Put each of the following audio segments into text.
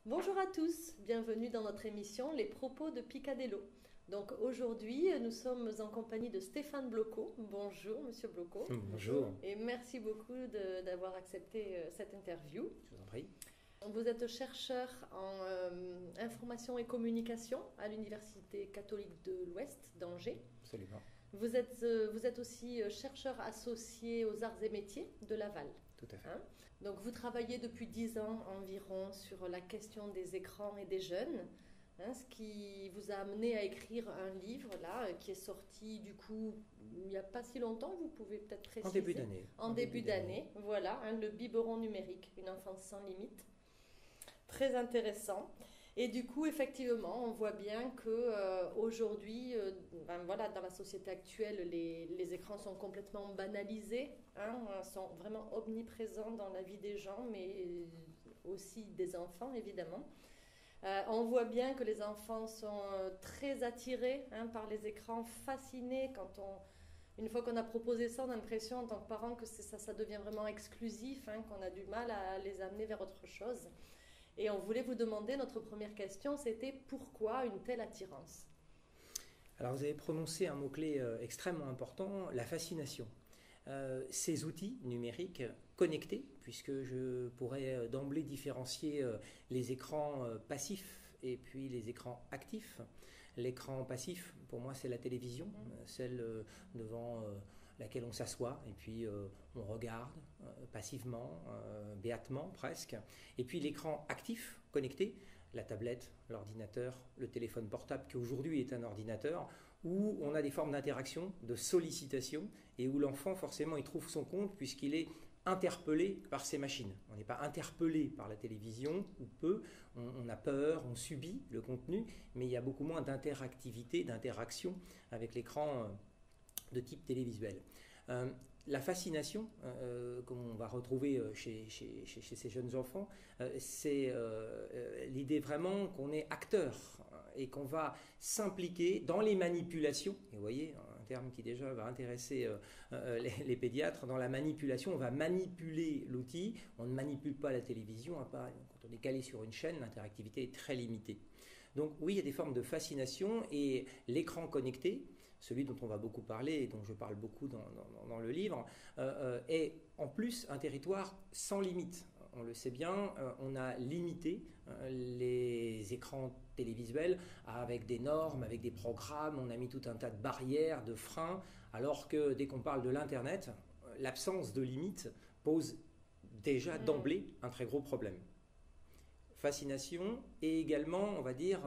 Bonjour à tous, bienvenue dans notre émission Les propos de Picadello. Donc aujourd'hui, nous sommes en compagnie de Stéphane Blocot. Bonjour Monsieur Blocot. Bonjour. Et merci beaucoup d'avoir accepté cette interview. Je vous en prie. Vous êtes chercheur en information et communication à l'Université catholique de l'Ouest d'Angers. Absolument. Vous êtes aussi chercheur associé aux arts et métiers de Laval. Tout à fait. Donc vous travaillez depuis 10 ans environ sur la question des écrans et des jeunes, ce qui vous a amené à écrire un livre là, qui est sorti du coup il n'y a pas si longtemps, vous pouvez peut-être préciser. En début d'année. En début d'année, voilà, le biberon numérique, une enfance sans limite. Très intéressant. Et du coup, effectivement, on voit bien que aujourd'hui, voilà, dans la société actuelle, les écrans sont complètement banalisés, sont vraiment omniprésents dans la vie des gens, mais aussi des enfants, évidemment. On voit bien que les enfants sont très attirés par les écrans, fascinés une fois qu'on a proposé ça, on a l'impression en tant que parent que ça devient vraiment exclusif, qu'on a du mal à les amener vers autre chose. Et on voulait vous demander, notre première question, c'était pourquoi une telle attirance? Alors vous avez prononcé un mot-clé extrêmement important, la fascination. Ces outils numériques connectés, puisque je pourrais d'emblée différencier les écrans passifs et puis les écrans actifs. L'écran passif, pour moi, c'est la télévision, celle devant laquelle on s'assoit et puis on regarde passivement, béatement presque. Et puis l'écran actif, connecté, la tablette, l'ordinateur, le téléphone portable qui aujourd'hui est un ordinateur, où on a des formes d'interaction, de sollicitation, et où l'enfant forcément il trouve son compte puisqu'il est interpellé par ces machines. On n'est pas interpellé par la télévision, ou peu, on a peur, on subit le contenu, mais il y a beaucoup moins d'interactivité, d'interaction avec l'écran de type télévisuel. La fascination qu'on va retrouver chez ces jeunes enfants, c'est l'idée vraiment qu'on est acteur et qu'on va s'impliquer dans les manipulations. Et vous voyez, un terme qui déjà va intéresser les pédiatres, dans la manipulation, on va manipuler l'outil, on ne manipule pas la télévision, quand on est calé sur une chaîne, l'interactivité est très limitée. Donc oui, il y a des formes de fascination et l'écran connecté, celui dont on va beaucoup parler et dont je parle beaucoup dans le livre, est en plus un territoire sans limite. On le sait bien, on a limité les écrans télévisuels avec des normes, avec des programmes, on a mis tout un tas de barrières, de freins, alors que dès qu'on parle de l'Internet, l'absence de limite pose déjà d'emblée un très gros problème. Fascination et également, on va dire,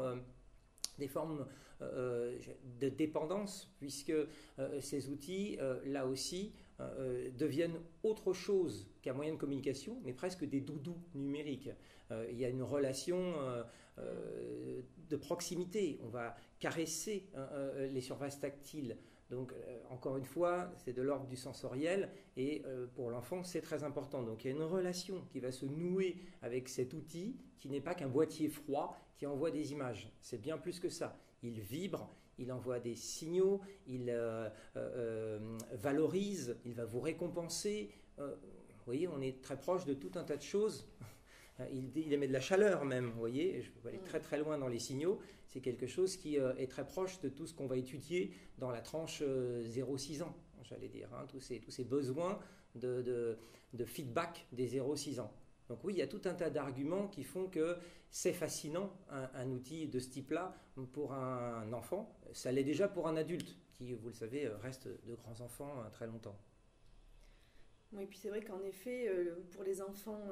des formes de dépendance, puisque ces outils, là aussi, deviennent autre chose qu'un moyen de communication, mais presque des doudous numériques. Il y a une relation de proximité, on va caresser les surfaces tactiles. Donc, encore une fois, c'est de l'ordre du sensoriel et pour l'enfant, c'est très important. Donc, il y a une relation qui va se nouer avec cet outil qui n'est pas qu'un boîtier froid qui envoie des images. C'est bien plus que ça. Il vibre, il envoie des signaux, il valorise, il va vous récompenser. Vous voyez, on est très proche de tout un tas de choses. Il émet de la chaleur même, vous voyez, je peux aller très très loin dans les signaux. C'est quelque chose qui est très proche de tout ce qu'on va étudier dans la tranche 0-6 ans, j'allais dire, tous ces besoins de feedback des 0-6 ans. Donc oui, il y a tout un tas d'arguments qui font que c'est fascinant, un outil de ce type-là, pour un enfant. Ça l'est déjà pour un adulte, qui, vous le savez, reste de grands enfants très longtemps. Oui, puis c'est vrai qu'en effet, pour les enfants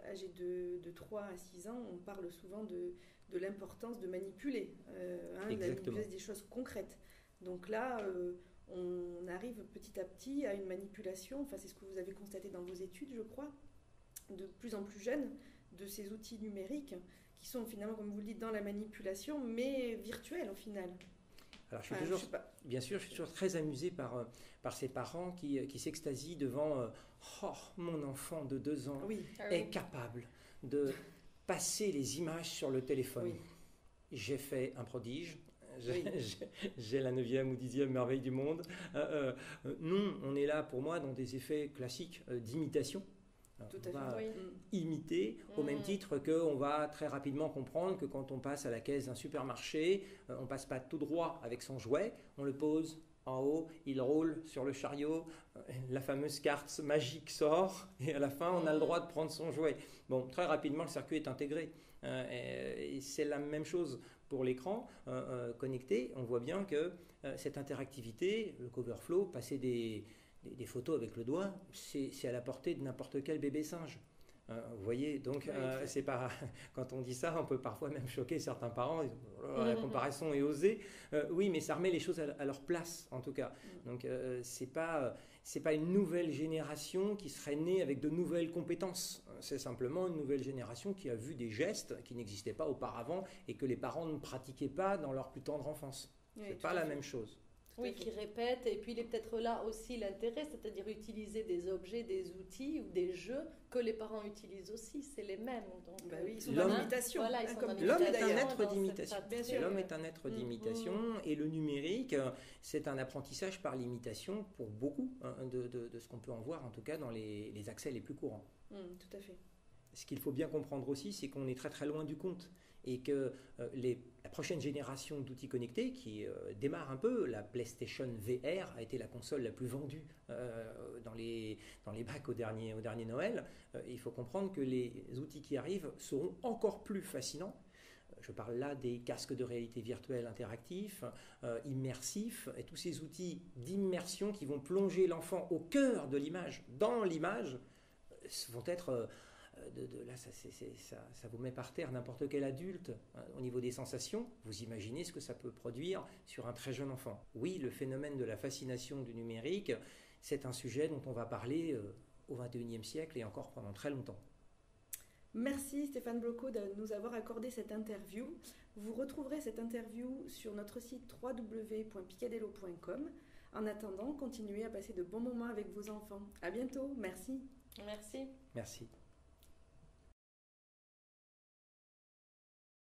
âgés de 3 à 6 ans, on parle souvent de l'importance de manipuler, de manipuler des choses concrètes. Donc là, on arrive petit à petit à une manipulation, enfin c'est ce que vous avez constaté dans vos études, je crois, de plus en plus jeunes, de ces outils numériques qui sont finalement, comme vous le dites, dans la manipulation, mais virtuelle au final. Alors, bien sûr, je suis toujours très amusé par ces parents qui s'extasient devant mon enfant de 2 ans est capable de passer les images sur le téléphone. Oui. J'ai fait un prodige. J'ai la 9e ou 10e merveille du monde. Non, on est là pour moi dans des effets classiques d'imitation. Tout à fait. Imiter, au même titre qu'on va très rapidement comprendre que quand on passe à la caisse d'un supermarché, on ne passe pas tout droit avec son jouet, on le pose en haut, il roule sur le chariot, la fameuse carte magique sort, et à la fin, on a le droit de prendre son jouet. Bon, très rapidement, le circuit est intégré. Et c'est la même chose pour l'écran connecté. On voit bien que cette interactivité, le coverflow, passer des photos avec le doigt, c'est à la portée de n'importe quel bébé singe. Vous voyez, donc c'est pas quand on dit ça, on peut parfois même choquer certains parents. La comparaison est osée. Oui, mais ça remet les choses à leur place, en tout cas. Donc c'est pas une nouvelle génération qui serait née avec de nouvelles compétences. C'est simplement une nouvelle génération qui a vu des gestes qui n'existaient pas auparavant et que les parents ne pratiquaient pas dans leur plus tendre enfance. C'est pas la même chose. Oui, qui répète, et puis il est peut-être là aussi l'intérêt, c'est-à-dire utiliser des objets, des outils ou des jeux que les parents utilisent aussi, c'est les mêmes. Donc, ils sont dans l'imitation. Voilà, l'homme est un être d'imitation. L'homme est un être d'imitation, et le numérique, c'est un apprentissage par l'imitation pour beaucoup de ce qu'on peut en voir, en tout cas dans les accès les plus courants. Tout à fait. Ce qu'il faut bien comprendre aussi, c'est qu'on est très très loin du compte. Et que la prochaine génération d'outils connectés qui démarre un peu, la PlayStation VR a été la console la plus vendue dans les bacs au dernier Noël. Il faut comprendre que les outils qui arrivent seront encore plus fascinants. Je parle là des casques de réalité virtuelle interactifs, immersifs, et tous ces outils d'immersion qui vont plonger l'enfant au cœur de l'image, dans l'image, vont être... là, ça vous met par terre n'importe quel adulte au niveau des sensations. Vous imaginez ce que ça peut produire sur un très jeune enfant. Oui, le phénomène de la fascination du numérique, c'est un sujet dont on va parler au XXIe siècle et encore pendant très longtemps. Merci Stéphane Blocquault de nous avoir accordé cette interview. Vous retrouverez cette interview sur notre site www.picadello.com. En attendant, continuez à passer de bons moments avec vos enfants. À bientôt. Merci. Merci. Merci.